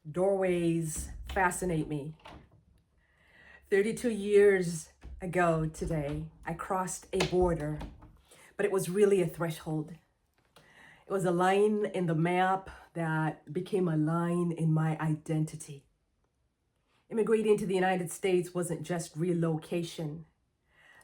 Doorways fascinate me. 32 years ago today, I crossed a border, but it was really a threshold. It was a line in the map that became a line in my identity. Immigrating to the United States wasn't just relocation.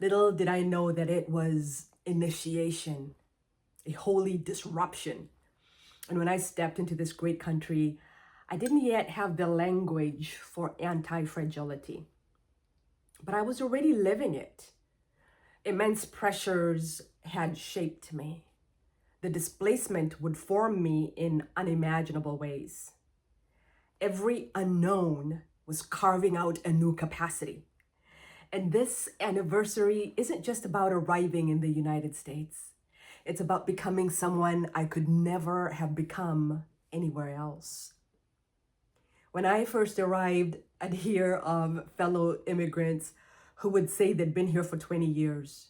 Little did I know that it was initiation, a holy disruption. And when I stepped into this great country, I didn't yet have the language for anti-fragility, but I was already living it. Immense pressures had shaped me. The displacement would form me in unimaginable ways. Every unknown was carving out a new capacity. And this anniversary isn't just about arriving in the United States. It's about becoming someone I could never have become anywhere else. When I first arrived, I'd hear of fellow immigrants who would say they'd been here for 20 years.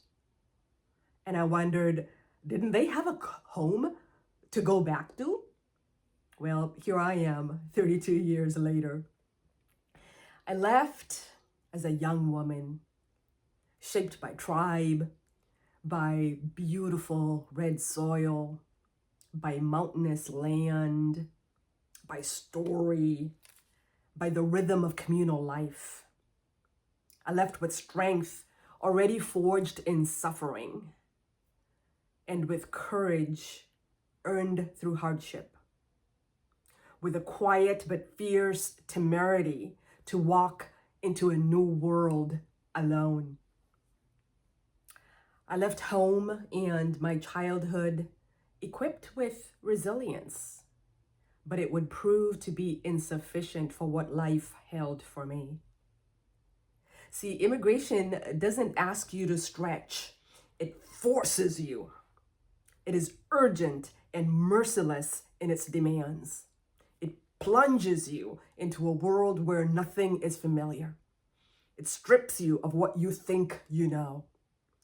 And I wondered, didn't they have a home to go back to? Well, here I am, 32 years later. I left as a young woman, shaped by tribe, by beautiful red soil, by mountainous land, by story, by the rhythm of communal life. I left with strength already forged in suffering, and with courage earned through hardship, with a quiet but fierce temerity to walk into a new world alone. I left home and my childhood equipped with resilience, but it would prove to be insufficient for what life held for me. See, immigration doesn't ask you to stretch, it forces you. It is urgent and merciless in its demands. It plunges you into a world where nothing is familiar. It strips you of what you think you know.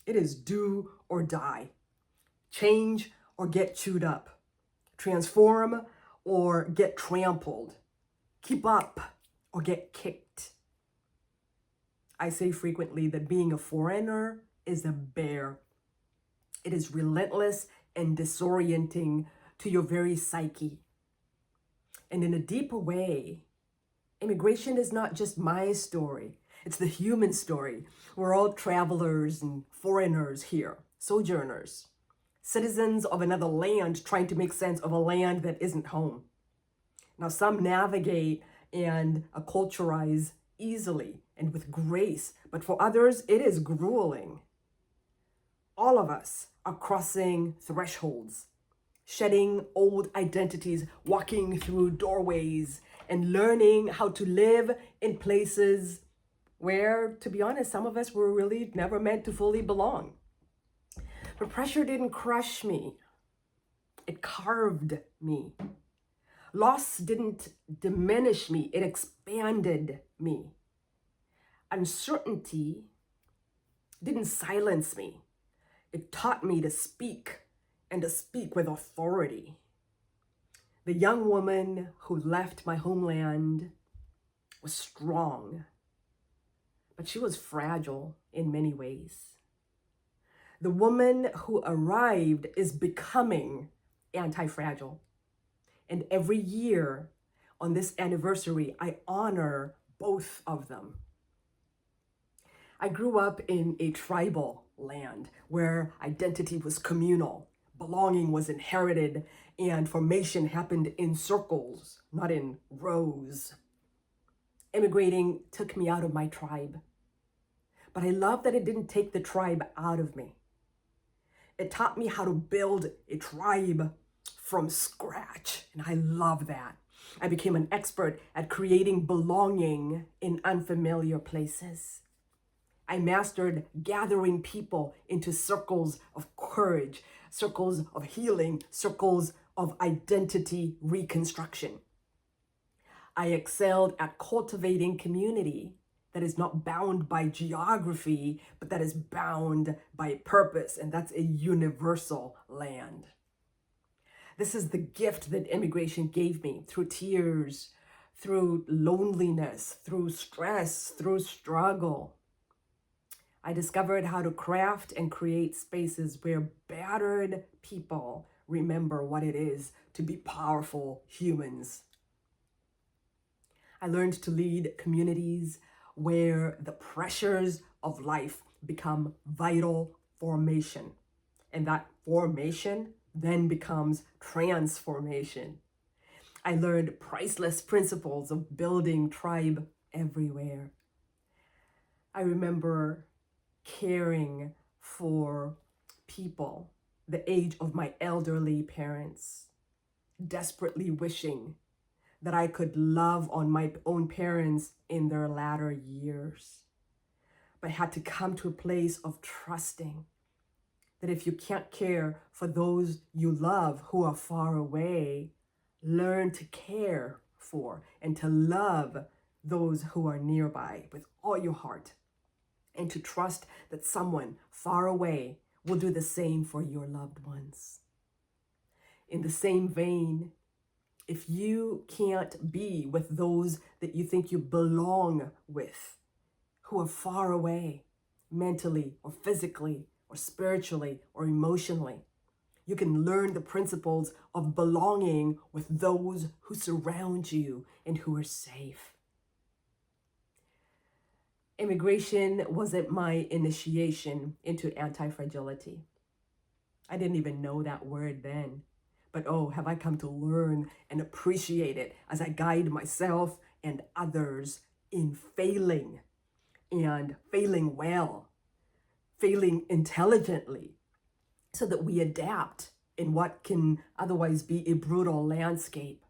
It is do or die. Change or get chewed up. Transform or get trampled. Keep up or get kicked. I say frequently that being a foreigner is a bear. It is relentless and disorienting to your very psyche. And in a deeper way, immigration is not just my story. It's the human story. We're all travelers and foreigners here, sojourners, citizens of another land trying to make sense of a land that isn't home. Now, some navigate and acculturize easily and with grace, but for others, it is grueling. All of us are crossing thresholds, shedding old identities, walking through doorways, and learning how to live in places where, to be honest, some of us were really never meant to fully belong. But pressure didn't crush me. It carved me. Loss didn't diminish me. It expanded me. Uncertainty didn't silence me. It taught me to speak, and to speak with authority. The young woman who left my homeland was strong, but she was fragile in many ways. The woman who arrived is becoming anti-fragile. And every year on this anniversary, I honor both of them. I grew up in a tribal land where identity was communal, belonging was inherited, and formation happened in circles, not in rows. Immigrating took me out of my tribe, but I love that it didn't take the tribe out of me. It taught me how to build a tribe from scratch, and I love that. I became an expert at creating belonging in unfamiliar places. I mastered gathering people into circles of courage, circles of healing, circles of identity reconstruction. I excelled at cultivating community that is not bound by geography, but that is bound by purpose, and that's a universal land. This is the gift that immigration gave me through tears, through loneliness, through stress, through struggle. I discovered how to craft and create spaces where battered people remember what it is to be powerful humans. I learned to lead communities where the pressures of life become vital formation. And that formation then becomes transformation. I learned priceless principles of building tribe everywhere. I remember caring for people the age of my elderly parents, desperately wishing that I could love on my own parents in their latter years. But I had to come to a place of trusting that if you can't care for those you love who are far away, learn to care for and to love those who are nearby with all your heart, and to trust that someone far away will do the same for your loved ones. In the same vein, if you can't be with those that you think you belong with, who are far away, mentally or physically or spiritually or emotionally, you can learn the principles of belonging with those who surround you and who are safe. Immigration wasn't my initiation into anti-fragility. I didn't even know that word then. But oh, have I come to learn and appreciate it as I guide myself and others in failing, and failing well, failing intelligently, so that we adapt in what can otherwise be a brutal landscape.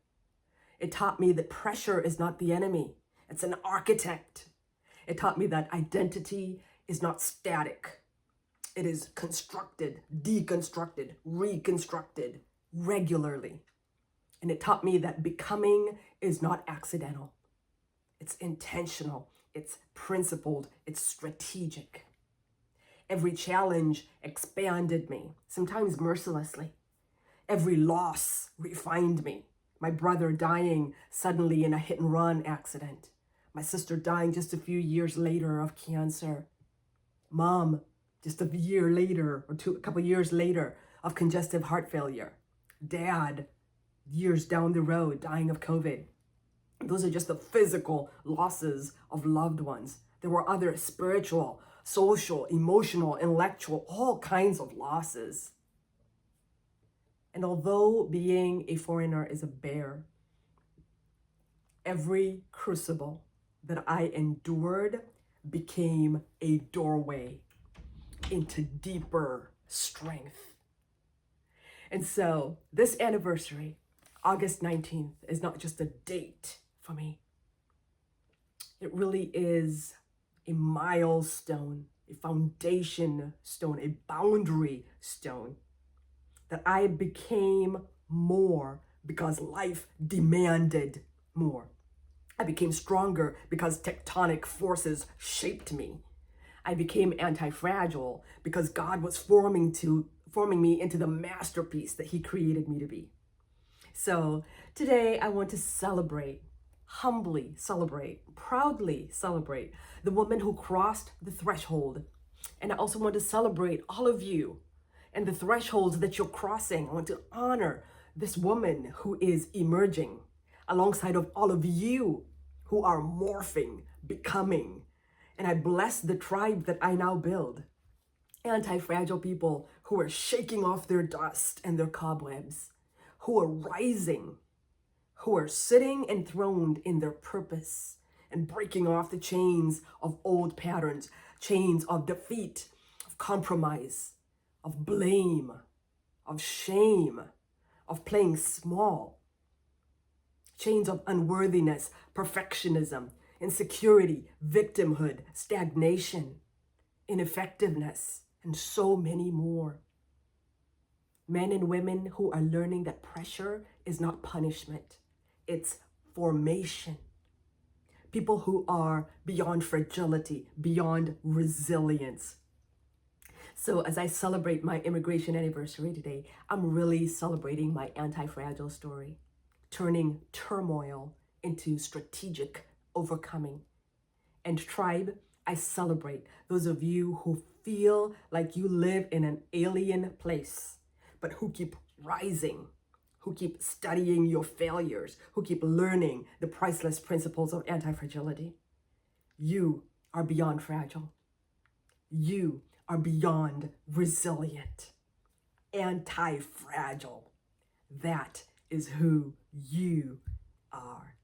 It taught me that pressure is not the enemy, it's an architect. It taught me that identity is not static. It is constructed, deconstructed, reconstructed regularly. And it taught me that becoming is not accidental. It's intentional, it's principled, it's strategic. Every challenge expanded me, sometimes mercilessly. Every loss refined me. My brother dying suddenly in a hit and run accident. My sister dying just a few years later of cancer. Mom, just a year later, or a couple years later, of congestive heart failure. Dad, years down the road, dying of COVID. Those are just the physical losses of loved ones. There were other spiritual, social, emotional, intellectual, all kinds of losses. And although being a foreigner is a bear, every crucible that I endured became a doorway into deeper strength. And so this anniversary, August 19th, is not just a date for me. It really is a milestone, a foundation stone, a boundary stone, that I became more because life demanded more. I became stronger because tectonic forces shaped me. I became anti-fragile because God was forming me into the masterpiece that He created me to be. So today I want to celebrate, humbly celebrate, proudly celebrate the woman who crossed the threshold. And I also want to celebrate all of you and the thresholds that you're crossing. I want to honor this woman who is emerging alongside of all of you who are morphing, becoming. And I bless the tribe that I now build. Anti-fragile people who are shaking off their dust and their cobwebs, who are rising, who are sitting enthroned in their purpose and breaking off the chains of old patterns, chains of defeat, of compromise, of blame, of shame, of playing small, chains of unworthiness, perfectionism, insecurity, victimhood, stagnation, ineffectiveness, and so many more. Men and women who are learning that pressure is not punishment, it's formation. People who are beyond fragility, beyond resilience. So as I celebrate my immigration anniversary today, I'm really celebrating my anti-fragile story, turning turmoil into strategic overcoming. And tribe, I celebrate those of you who feel like you live in an alien place, but who keep rising, who keep studying your failures, who keep learning the priceless principles of anti-fragility. You are beyond fragile. You are beyond resilient, anti-fragile. That is who you are.